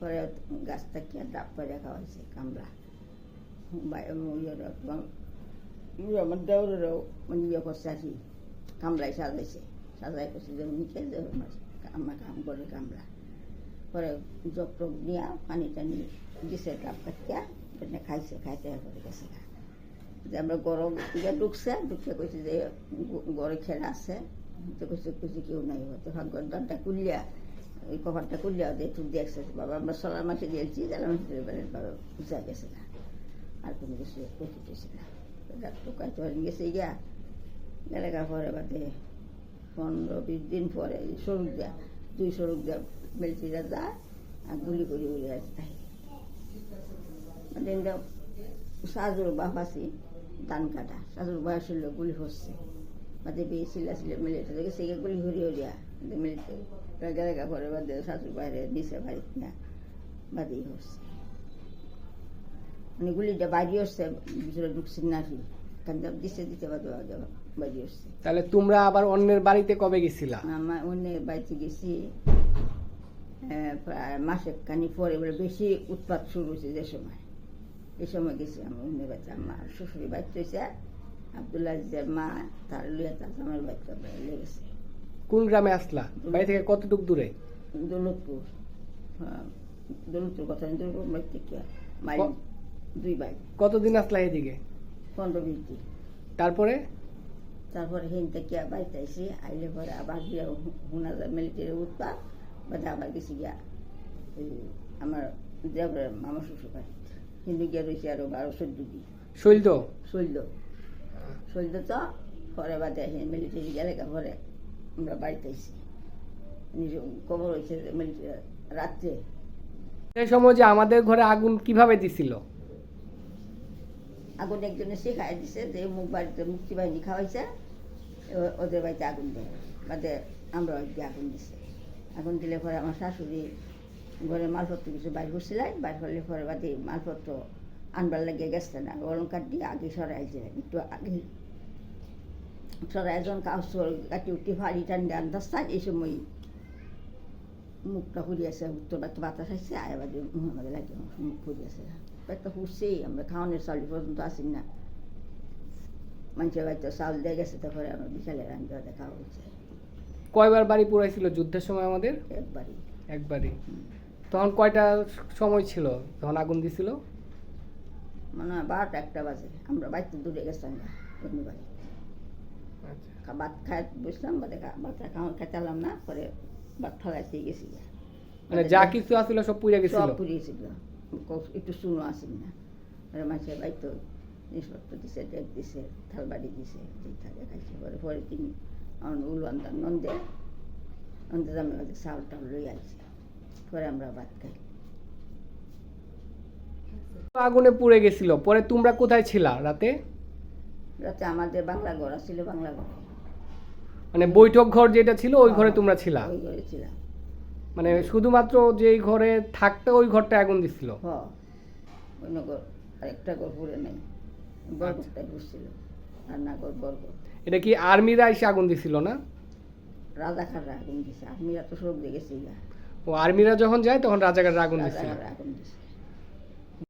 পরে গাছ থেকে ডাব করে খাওয়াইছে কামলা আমার দেওরেরও মানে ইয়ে করছে আর কি কামলায় সাজাই করছে যে নিচে যে আমার কাম করে কামলা পরে জগ টক নিয়ে পানি টানি দিছে ডাব কাটিয়া খাইছে খাইতে করে গেছে যে আমরা গরম ইয়ে ঢুকছে কইছে যে গড়ে খেলা আছে তো কইছে কেউ নাই হয়তো ভাগ্যর দরটা কুলিয়া ওই কভারটা কুলিয়া দিয়ে একটু দেখছে বাবা আমরা সলার মাসে দিয়েছি যারা মাসে বাবা বুঝা গেছে না আর কোনো কিছু করতেছে না টোকাই তো গেছে গেলে পরে বাদে 15-20 দিন পরে সড়ক দেয়া 2 সড়ক দেয়া মিলিটারিরা যায় আর গুলি করে উড়ে আছে তাই মানে সাজুর বাপ আছি ধান কাটা সাজুর বয়স হলো গুলি হচ্ছে বাদে বেয়ে ছিল মিলিটারি গেছে গুলি হরিয়ে হরিয়া মিলিটারি গেলে পরে বাদে শাশুর বাইরে দিছে বাড়িতে না বাদেই হচ্ছে মানে গুলিটা বাড়ি হচ্ছে ভিতরে ঢুকছে না কি দিতে বাদে বাড়ি হচ্ছে। তাহলে তোমরা আবার অন্যের বাড়িতে কবে গেছিলা? আমার অন্যের বাড়িতে গেছি প্রায় মাসের কানি পরে বলে বেশি উৎপাত শুরু হয়েছে যে সময় এই সময় গেছি আমি অন্যের বাড়িতে আমার শ্বশুরের বাড়িতে হয়েছে আব্দুল্লাহ আজিজের মা তার লুয়া তার আমার বাড়িতে লেগেছে। কোন গ্রামে আসলা? বাড়ি থেকে কতটুকু দূরে? দৌলতপুর দৌলতপুর কথা দৌলতপুর বাড়ি থেকে মাইল 2 বাইক। কতদিন আসলা এদিকে? 15-20 দিন। তারপরে হিন থেকে বাড়িতে আইসি আইলে পরে আবার গিয়া হুনা মিলিটারি উৎপাত বাদে আবার গেছি গিয়া আমার দেবরের মামা শ্বশুর বাড়ি হিন্দু গিয়া রয়েছে আরো 12-14 দিন। শৈল তো পরে বাদে মিলিটারি গেলে পরে আমরা বাড়িতে আইসি খবর হয়েছে মিলিটারি রাত্রে। সেই সময় যে আমাদের ঘরে আগুন কিভাবে দিছিল? আগুন একজনে শেখাই দিছে যে বাড়িতে মুক্তিবাহিনী খাওয়াইছে ওদের বাড়িতে আগুন দেয় বাদে আমরা আগুন দিছে। আগুন দিলে পরে আমার শাশুড়ি ঘরে মালপত্র কিছু বাইর করছিলেন বাইর করলে পরে বাদে মালপত্র আনবার লাগিয়ে গেছে না অলঙ্কার দিয়ে আগে সরাইছে একটু আগে সরাই একজন কাউসর কাটি উঠি ফাড়ি টান্ডে আন্দাস্তান এই সময় মুখটা ফুরিয়েছে উত্তর বাচ্চা বাতাস আসছে আয় বাদে আমাদের লাগে মুখ ফুরিয়েছে পেটটা ফুটছেই আমরা খাওয়ানোর চাউল পর্যন্ত আসি না মানুষের বাড়িতে চাউল দিয়ে গেছে তারপরে আমার বিশালের রান্না দেখা হয়েছে। কয়বার বাড়ি পুরাইছিল যুদ্ধের সময় আমাদের? একবারই। তখন কয়টা সময় ছিল তখন আগুন দিছিল? মনে হয় 12টা-1টা বাজে আমরা বাড়িতে দূরে গেছিলাম অন্য বাড়ি ভাত খাই বসলাম বাদে ভাত খেতালাম না পরে ভাত ঠগাইতে গেছি মানে যা কিছু আসছিল সব পুড়ে গেছিল? সব পুড়িয়েছিল একটু শুনো আসেন না মাছের বাড়িতে জিনিসপত্র দিছে ডেক দিছে থাল বাড়ি দিছে থাকে খাইছে পরে তিনি আমার উলুয়ান্তার নন্দে আমি চাউল টাউল লই আইছি পরে আমরা ভাত খাই। আগুনে পুড়ে গেছিল পরে তোমরা কোথায় ছিলা রাতে? আমাদের বাংলা ঘর ছিল বাংলা ঘর মানে বৈঠক ঘর যেটা ছিল ওই ঘরে তোমরা ছিলা? ওই ঘরে ছিলাম। মানে শুধুমাত্র যেই ঘরে থাকতে ওই ঘরটা আগুন দিছিল? অন্য ঘর আরেকটা ঘর পুড়ে নেই বরঘরটাই ঘুরছিল রান্নাঘর বরঘর। এটা কি আর্মিরা এসে আগুন দিছিল না? রাজাকাররা আগুন দিছে আর্মিরা তো সব দেখেছি। ও আর্মিরা যখন যায় তখন রাজাকাররা আগুন দিছিল। আগুন দিছে